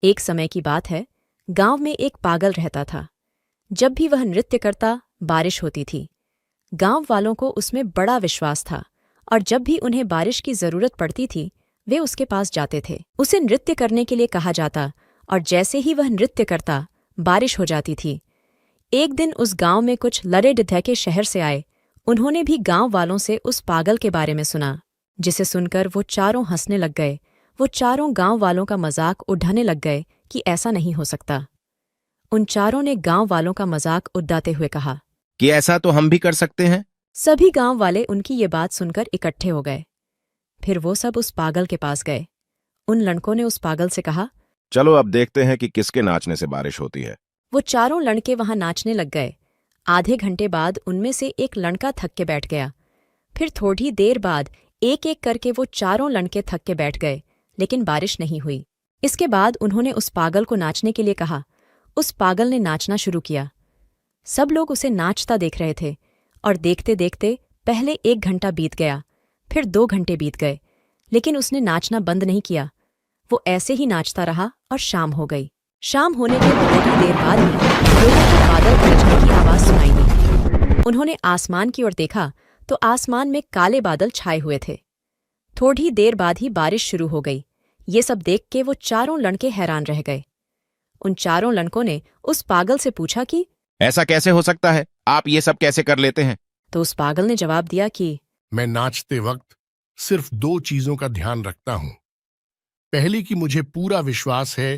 एक समय की बात है, गांव में एक पागल रहता था। जब भी वह नृत्य करता, बारिश होती थी। गांव वालों को उसमें बड़ा विश्वास था और जब भी उन्हें बारिश की जरूरत पड़ती थी, वे उसके पास जाते थे। उसे नृत्य करने के लिए कहा जाता और जैसे ही वह नृत्य करता, बारिश हो जाती थी। एक दिन उस गांव में कुछ लड़े के शहर से आए। उन्होंने भी गांव वालों से उस पागल के बारे में सुना, जिसे सुनकर वो चारों हंसने लग गए। वो चारों गांव वालों का मजाक उड़ाने लग गए कि ऐसा नहीं हो सकता। उन चारों ने गांव वालों का मजाक उड़ाते हुए कहा कि ऐसा तो हम भी कर सकते हैं। सभी गांव वाले उनकी ये बात सुनकर इकट्ठे हो गए। फिर वो सब उस पागल के पास गए। उन लड़कों ने उस पागल से कहा, चलो अब देखते हैं कि किसके नाचने से बारिश होती है। वो चारों लड़के वहां नाचने लग गए। आधे घंटे बाद उनमें से एक लड़का थक के बैठ गया। फिर थोड़ी देर बाद एक एक करके वो चारों लड़के थक के बैठ गए, लेकिन बारिश नहीं हुई। इसके बाद उन्होंने उस पागल को नाचने के लिए कहा। उस पागल ने नाचना शुरू किया। सब लोग उसे नाचता देख रहे थे और देखते देखते पहले 1 घंटा बीत गया, फिर 2 घंटे बीत गए, लेकिन उसने नाचना बंद नहीं किया। वो ऐसे ही नाचता रहा और शाम हो गई। शाम होने के थोड़ी देर बाद ही लोगों को बादल गरजने की आवाज सुनाई दी। उन्होंने आसमान की ओर देखा तो आसमान में काले बादल छाए हुए थे। थोड़ी देर बाद ही बारिश शुरू हो गई। ये सब देख के वो चारों लड़के हैरान रह गए। उन चारों लड़कों ने उस पागल से पूछा कि ऐसा कैसे हो सकता है? आप ये सब कैसे कर लेते हैं? तो उस पागल ने जवाब दिया कि मैं नाचते वक्त सिर्फ 2 चीजों का ध्यान रखता हूं। पहली कि मुझे पूरा विश्वास है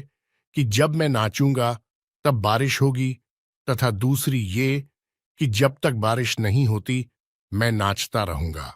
कि जब मैं नाचूंगा तब बारिश होगी, तथा दूसरी ये कि जब तक बारिश नहीं होती मैं नाचता रहूंगा।